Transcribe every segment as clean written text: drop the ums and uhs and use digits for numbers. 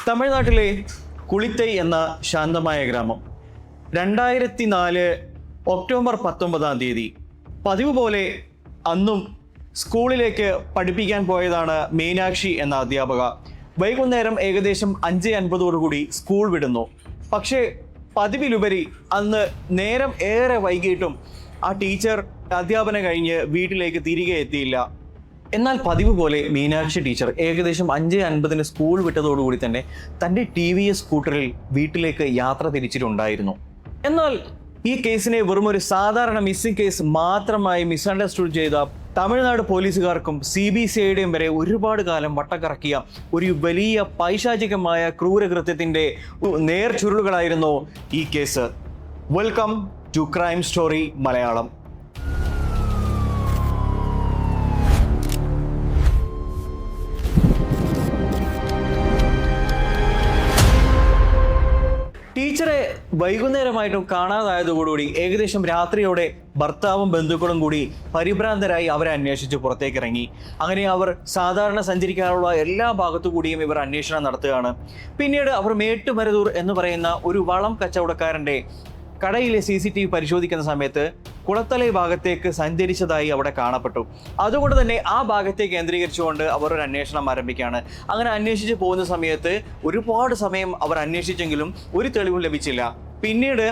തമിഴ്നാട്ടിലെ കുളിത്തൈ എന്ന ശാന്തമായ ഗ്രാമം 2004 ഒക്ടോബർ 19 പതിവ് പോലെ അന്നും സ്കൂളിലേക്ക് പഠിപ്പിക്കാൻ പോയതാണ് മീനാക്ഷി എന്ന അധ്യാപക. വൈകുന്നേരം ഏകദേശം 5:50 സ്കൂൾ വിടുന്നു. പക്ഷേ പതിവിലുപരി അന്ന് നേരം ഏറെ വൈകിട്ടും ആ ടീച്ചർ അധ്യാപനം കഴിഞ്ഞ് വീട്ടിലേക്ക് തിരികെ എത്തിയില്ല. എന്നാൽ പതിവ് പോലെ മീനാക്ഷി ടീച്ചർ ഏകദേശം 5:50 സ്കൂൾ വിട്ടതോടുകൂടി തന്നെ തൻ്റെ TVS സ്കൂട്ടറിൽ വീട്ടിലേക്ക് യാത്ര തിരിച്ചിട്ടുണ്ടായിരുന്നു. എന്നാൽ ഈ കേസിനെ വെറും ഒരു സാധാരണ മിസ്സിംഗ് കേസ് മാത്രമായി മിസ്അണ്ടർസ്റ്റുഡ് ചെയ്ത തമിഴ്നാട് പോലീസുകാർക്കും CBCIയുടെയും വരെ ഒരുപാട് കാലം വട്ടക്കറക്കിയ ഒരു വലിയ പൈശാചികമായ ക്രൂരകൃത്യത്തിൻ്റെ നേർചുരുളുകളായിരുന്നു ഈ case. Welcome to crime story Malayalam. ടീച്ചറെ വൈകുന്നേരമായിട്ടും കാണാതായതോടുകൂടി ഏകദേശം രാത്രിയോടെ ഭർത്താവും ബന്ധുക്കളും കൂടി പരിഭ്രാന്തരായി അവരെ അന്വേഷിച്ച് പുറത്തേക്ക് ഇറങ്ങി. അങ്ങനെ അവർ സാധാരണ സഞ്ചരിക്കാനുള്ള എല്ലാ ഭാഗത്തു കൂടിയും ഇവർ അന്വേഷണം നടത്തുകയാണ്. പിന്നീട് അവർ മേട്ടുമരുതൂർ എന്ന് പറയുന്ന ഒരു വളം കച്ചവടക്കാരൻ്റെ കടയിലെ CCTV പരിശോധിക്കുന്ന സമയത്ത് കുളത്തലൈ ഭാഗത്തേക്ക് സഞ്ചരിച്ചതായി അവിടെ കാണപ്പെട്ടു. അതുകൊണ്ട് തന്നെ ആ ഭാഗത്തെ കേന്ദ്രീകരിച്ചുകൊണ്ട് അവർ ഒരു അന്വേഷണം ആരംഭിക്കുകയാണ്. അങ്ങനെ അന്വേഷിച്ച് പോകുന്ന സമയത്ത് ഒരുപാട് സമയം അവർ അന്വേഷിച്ചെങ്കിലും ഒരു തെളിവും ലഭിച്ചില്ല. പിന്നീട്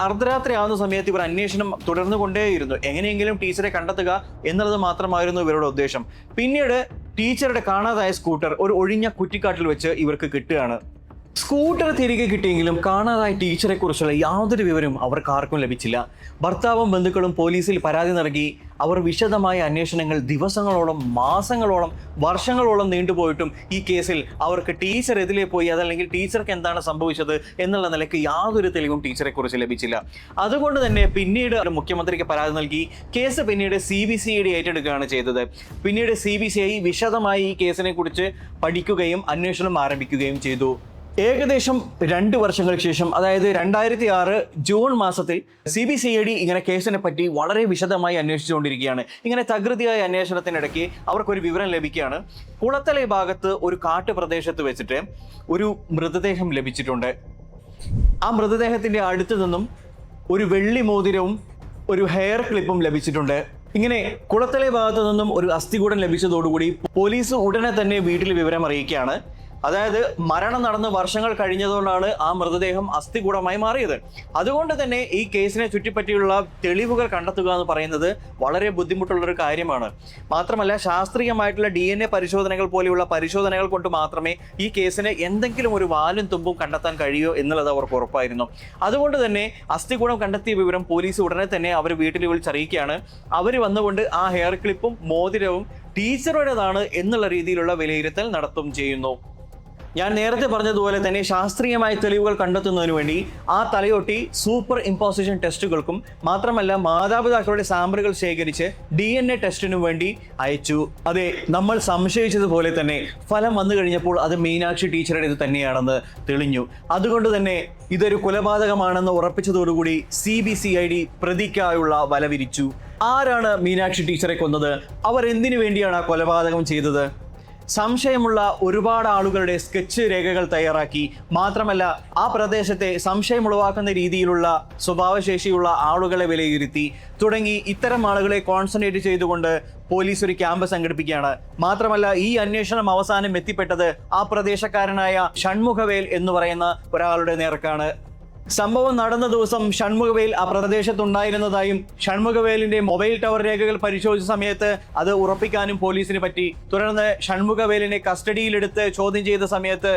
അർദ്ധരാത്രി ആവുന്ന സമയത്ത് ഇവർ അന്വേഷണം തുടർന്നുകൊണ്ടേയിരുന്നു. എങ്ങനെയെങ്കിലും ടീച്ചറെ കണ്ടെത്തുക എന്നുള്ളത് മാത്രമായിരുന്നു ഇവരുടെ ഉദ്ദേശം. പിന്നീട് ടീച്ചറുടെ കാണാതായ സ്കൂട്ടർ ഒരു ഒഴിഞ്ഞ കുറ്റിക്കാട്ടിൽ വെച്ച് ഇവർക്ക് കിട്ടുകയാണ്. സ്കൂട്ടർ തിരികെ കിട്ടിയെങ്കിലും കാണാതായ ടീച്ചറെ കുറിച്ചുള്ള യാതൊരു വിവരവും അവർക്ക് ആർക്കും ലഭിച്ചില്ല. ഭർത്താവും ബന്ധുക്കളും പോലീസിൽ പരാതി നൽകി. അവർ വിശദമായ അന്വേഷണങ്ങൾ ദിവസങ്ങളോളം, മാസങ്ങളോളം, വർഷങ്ങളോളം നീണ്ടുപോയിട്ടും ഈ കേസിൽ അവർക്ക് ടീച്ചർ എതിലേ പോയി, അതല്ലെങ്കിൽ ടീച്ചർക്ക് എന്താണ് സംഭവിച്ചത് എന്നുള്ള നിലയ്ക്ക് യാതൊരു തെളിവും ടീച്ചറെ കുറിച്ച് ലഭിച്ചില്ല. അതുകൊണ്ട് തന്നെ പിന്നീട് മുഖ്യമന്ത്രിക്ക് പരാതി നൽകി. കേസ് പിന്നീട് CBCID ഏറ്റെടുക്കുകയാണ് ചെയ്തത്. പിന്നീട് CBCI വിശദമായി ഈ കേസിനെ കുറിച്ച് പഠിക്കുകയും അന്വേഷണം ആരംഭിക്കുകയും ചെയ്തു. ഏകദേശം 2 വർഷങ്ങൾക്ക് ശേഷം, അതായത് 2006 ജൂൺ മാസത്തിൽ CBCID ഇങ്ങനെ കേസിനെ പറ്റി വളരെ വിശദമായി അന്വേഷിച്ചുകൊണ്ടിരിക്കുകയാണ്. ഇങ്ങനെ തകൃതിയായ അന്വേഷണത്തിനിടയ്ക്ക് അവർക്കൊരു വിവരം ലഭിക്കുകയാണ്. കുളത്തലൈ ഭാഗത്ത് ഒരു കാട്ടുപ്രദേശത്ത് വെച്ചിട്ട് ഒരു മൃതദേഹം ലഭിച്ചിട്ടുണ്ട്. ആ മൃതദേഹത്തിൻ്റെ അടുത്തു നിന്നും ഒരു വെള്ളി മോതിരവും ഒരു ഹെയർ ക്ലിപ്പും ലഭിച്ചിട്ടുണ്ട്. ഇങ്ങനെ കുളത്തലൈ ഭാഗത്തു നിന്നും ഒരു അസ്ഥികൂടം ലഭിച്ചതോടുകൂടി പോലീസ് ഉടനെ തന്നെ വീട്ടിൽ വിവരം അറിയിക്കുകയാണ്. അതായത് മരണം നടന്ന് വർഷങ്ങൾ കഴിഞ്ഞതുകൊണ്ടാണ് ആ മൃതദേഹം അസ്ഥികൂടമായി മാറിയത്. അതുകൊണ്ട് തന്നെ ഈ കേസിനെ ചുറ്റിപ്പറ്റിയുള്ള തെളിവുകൾ കണ്ടെത്തുക എന്ന് പറയുന്നത് വളരെ ബുദ്ധിമുട്ടുള്ളൊരു കാര്യമാണ്. മാത്രമല്ല ശാസ്ത്രീയമായിട്ടുള്ള DNA പരിശോധനകൾ പോലെയുള്ള പരിശോധനകൾ കൊണ്ട് മാത്രമേ ഈ കേസിന് എന്തെങ്കിലും ഒരു വാലും തുമ്പും കണ്ടെത്താൻ കഴിയൂ എന്നുള്ളത് അവർക്ക് ഉറപ്പായിരുന്നു. അതുകൊണ്ട് തന്നെ അസ്ഥികൂടം കണ്ടെത്തിയ വിവരം പോലീസ് ഉടനെ തന്നെ അവർ വീട്ടിൽ വിളിച്ചറിയിക്കുകയാണ്. അവർ വന്നുകൊണ്ട് ആ ഹെയർ ക്ലിപ്പും മോതിരവും ടീച്ചറുടേതാണ് എന്നുള്ള രീതിയിലുള്ള വിലയിരുത്തൽ നടത്തും ചെയ്യുന്നു. ഞാൻ നേരത്തെ പറഞ്ഞതുപോലെ തന്നെ ശാസ്ത്രീയമായ തെളിവുകൾ കണ്ടെത്തുന്നതിന് വേണ്ടി ആ തലയൊട്ടി സൂപ്പർ ഇമ്പോസിഷൻ ടെസ്റ്റുകൾക്കും മാത്രമല്ല മാതാപിതാക്കളുടെ സാമ്പിളുകൾ ശേഖരിച്ച് DNA ടെസ്റ്റിനും വേണ്ടി അയച്ചു. അതെ, നമ്മൾ സംശയിച്ചതുപോലെ തന്നെ ഫലം വന്നു കഴിഞ്ഞപ്പോൾ അത് മീനാക്ഷി ടീച്ചറുടേത് തന്നെയാണെന്ന് തെളിഞ്ഞു. അതുകൊണ്ട് തന്നെ ഇതൊരു കൊലപാതകമാണെന്ന് ഉറപ്പിച്ചതോടുകൂടി CBCID പ്രതിക്കായുള്ള വല വിരിച്ചു. ആരാണ് മീനാക്ഷി ടീച്ചറെ കൊന്നത്? അവർ എന്തിനു വേണ്ടിയാണ് ആ കൊലപാതകം ചെയ്തത്? സംശയമുള്ള ഒരുപാട് ആളുകളുടെ സ്കെച്ച് രേഖകൾ തയ്യാറാക്കി. മാത്രമല്ല ആ പ്രദേശത്തെ സംശയമുളവാക്കുന്ന രീതിയിലുള്ള സ്വഭാവശേഷിയുള്ള ആളുകളെ വിലയിരുത്തി തുടങ്ങി ഇത്തരം ആളുകളെ കോൺസെൻട്രേറ്റ് ചെയ്തുകൊണ്ട് പോലീസ് ഒരു ക്യാമ്പ് സംഘടിപ്പിക്കുകയാണ്. മാത്രമല്ല ഈ അന്വേഷണം അവസാനം എത്തിപ്പെട്ടത് ആ പ്രദേശക്കാരനായ ഷൺമുഖവേൽ എന്ന് പറയുന്ന ഒരാളുടെ നേർക്കാണ്. സംഭവം നടന്ന ദിവസം ഷൺമുഖവേൽ ആ പ്രദേശത്തുണ്ടായിരുന്നതായും ഷൺമുഖവേലിന്റെ മൊബൈൽ ടവർ രേഖകൾ പരിശോധിച്ച സമയത്ത് അത് ഉറപ്പിക്കാനും പോലീസിന് പറ്റി. തുടർന്ന് ഷൺമുഖവേലിനെ കസ്റ്റഡിയിലെടുത്ത് ചോദ്യം ചെയ്ത സമയത്ത്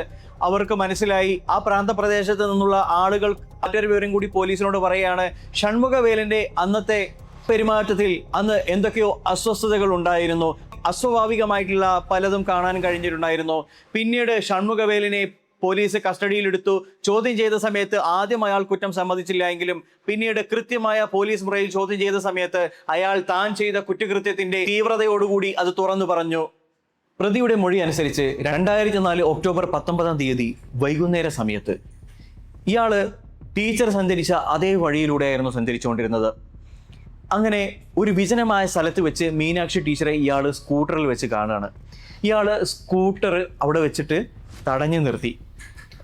അവർക്ക് മനസ്സിലായി ആ പ്രാന്തപ്രദേശത്ത് നിന്നുള്ള ആളുകൾ മറ്റൊരു വിവരം കൂടി പോലീസിനോട് പറയുകയാണ്. ഷൺമുഖവേലിന്റെ അന്നത്തെ പെരുമാറ്റത്തിൽ അന്ന് എന്തൊക്കെയോ അസ്വസ്ഥതകൾ ഉണ്ടായിരുന്നു. അസ്വാഭാവികമായിട്ടുള്ള പലതും കാണാൻ കഴിഞ്ഞിട്ടുണ്ടായിരുന്നു. പിന്നീട് ഷൺമുഖവേലിനെ പോലീസ് കസ്റ്റഡിയിലെടുത്തു. ചോദ്യം ചെയ്ത സമയത്ത് ആദ്യം അയാൾ കുറ്റം സമ്മതിച്ചില്ല എങ്കിലും പിന്നീട് കൃത്യമായ പോലീസ് മുറയിൽ ചോദ്യം ചെയ്ത സമയത്ത് അയാൾ താൻ ചെയ്ത കുറ്റകൃത്യത്തിന്റെ തീവ്രതയോടുകൂടി അത് തുറന്നു പറഞ്ഞു. പ്രതിയുടെ മൊഴി അനുസരിച്ച് 2004 ഒക്ടോബർ 19 വൈകുന്നേര സമയത്ത് ഇയാള് ടീച്ചർ സഞ്ചരിച്ച അതേ വഴിയിലൂടെയായിരുന്നു സഞ്ചരിച്ചുകൊണ്ടിരുന്നത്. അങ്ങനെ ഒരു വിജനമായ സ്ഥലത്ത് വെച്ച് മീനാക്ഷി ടീച്ചറെ ഇയാൾ സ്കൂട്ടറിൽ വെച്ച് കാണുകയാണ്. ഇയാൾ സ്കൂട്ടർ അവിടെ വെച്ചിട്ട് തടഞ്ഞു നിർത്തി.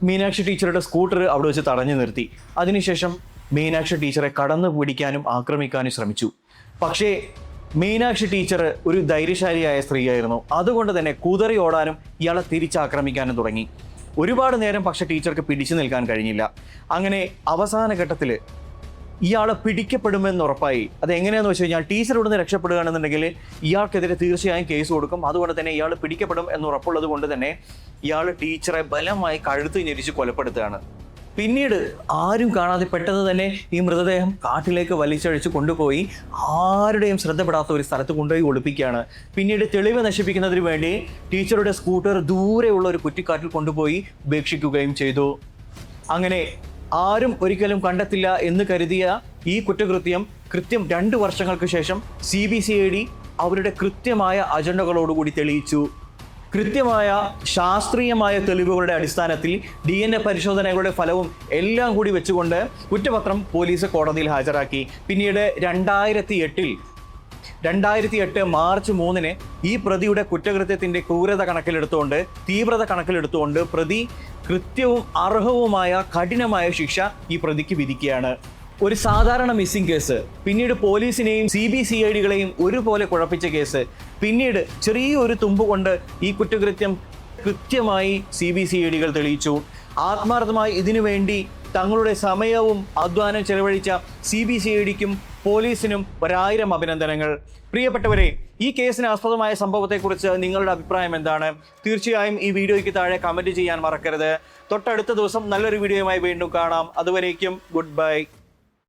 മീനാക്ഷി ടീച്ചറുടെ സ്കൂട്ടർ അവിടെ വെച്ച് തടഞ്ഞു നിർത്തി. അതിനുശേഷം മീനാക്ഷി ടീച്ചറെ കടന്നു പിടിക്കാനും ആക്രമിക്കാനും ശ്രമിച്ചു. പക്ഷേ മീനാക്ഷി ടീച്ചർ ഒരു ധൈര്യശാലിയായ സ്ത്രീയായിരുന്നു. അതുകൊണ്ട് തന്നെ കുതറി ഓടാനും ഇയാളെ തിരിച്ചാക്രമിക്കാനും തുടങ്ങി. ഒരുപാട് നേരം പക്ഷെ ടീച്ചർക്ക് പിടിച്ചു നിൽക്കാൻ കഴിഞ്ഞില്ല. അങ്ങനെ അവസാന ഘട്ടത്തിൽ ഇയാളെ പിടിക്കപ്പെടുമെന്ന് ഉറപ്പായി. അത് എങ്ങനെയാണെന്ന് വെച്ച് കഴിഞ്ഞാൽ ടീച്ചർ ഇവിടുന്ന് രക്ഷപ്പെടുകയാണെന്നുണ്ടെങ്കിൽ ഇയാൾക്കെതിരെ തീർച്ചയായും കേസ് കൊടുക്കും. അതുകൊണ്ട് തന്നെ ഇയാൾ പിടിക്കപ്പെടും എന്ന് ഉറപ്പുള്ളത് കൊണ്ട് തന്നെ ഇയാൾ ടീച്ചറെ ബലമായി കഴുത്ത് ഞെരിച്ച് കൊലപ്പെടുത്തുകയാണ്. പിന്നീട് ആരും കാണാതെ പെട്ടെന്ന് തന്നെ ഈ മൃതദേഹം കാട്ടിലേക്ക് വലിച്ചഴിച്ച് കൊണ്ടുപോയി ആരുടെയും ശ്രദ്ധപ്പെടാത്ത ഒരു സ്ഥലത്ത് കൊണ്ടുപോയി ഒളിപ്പിക്കുകയാണ്. പിന്നീട് തെളിവ് നശിപ്പിക്കുന്നതിന് വേണ്ടി ടീച്ചറുടെ സ്കൂട്ടർ ദൂരെയുള്ള ഒരു കുറ്റിക്കാട്ടിൽ കൊണ്ടുപോയി ഉപേക്ഷിക്കുകയും ചെയ്തു. അങ്ങനെ ആരും ഒരിക്കലും കണ്ടെത്തില്ല എന്ന് കരുതിയ ഈ കുറ്റകൃത്യം കൃത്യം 2 വർഷങ്ങൾക്ക് ശേഷം CBCID അവരുടെ കൃത്യമായ അജണ്ടകളോടുകൂടി തെളിയിച്ചു. കൃത്യമായ ശാസ്ത്രീയമായ തെളിവുകളുടെ അടിസ്ഥാനത്തിൽ DNA പരിശോധനകളുടെ ഫലവും എല്ലാം കൂടി വെച്ചുകൊണ്ട് കുറ്റപത്രം പോലീസ് കോടതിയിൽ ഹാജരാക്കി. പിന്നീട് 2008 മാർച്ച് 3 ഈ പ്രതിയുടെ കുറ്റകൃത്യത്തിന്റെ ക്രൂരത കണക്കിലെടുത്തുകൊണ്ട്, തീവ്രത കണക്കിലെടുത്തുകൊണ്ട് പ്രതി കൃത്യവും അർഹവുമായ കഠിനമായ ശിക്ഷ ഈ പ്രതിക്ക് വിധിക്കുകയാണ്. ഒരു സാധാരണ മിസ്സിംഗ് കേസ് പിന്നീട് പോലീസിനെയും CBCIDകളെയും ഒരുപോലെ കുഴപ്പിച്ച കേസ് പിന്നീട് ചെറിയൊരു തുമ്പ് കൊണ്ട് ഈ കുറ്റകൃത്യം കൃത്യമായി CBCIDകൾ തെളിയിച്ചു. ആത്മാർത്ഥമായി ഇതിനു വേണ്ടി തങ്ങളുടെ സമയവും അധ്വാനം ചെലവഴിച്ച CBCIDക്കും പോലീസിനും 1000 അഭിനന്ദനങ്ങൾ. പ്രിയപ്പെട്ടവരെ, ഈ കേസിന് ആസ്പദമായ സംഭവത്തെക്കുറിച്ച് നിങ്ങളുടെ അഭിപ്രായം എന്താണ്? തീർച്ചയായും ഈ വീഡിയോയ്ക്ക് താഴെ കമൻറ്റ് ചെയ്യാൻ മറക്കരുത്. തൊട്ടടുത്ത ദിവസം നല്ലൊരു വീഡിയോയുമായി വീണ്ടും കാണാം. അതുവരേക്കും ഗുഡ് ബൈ.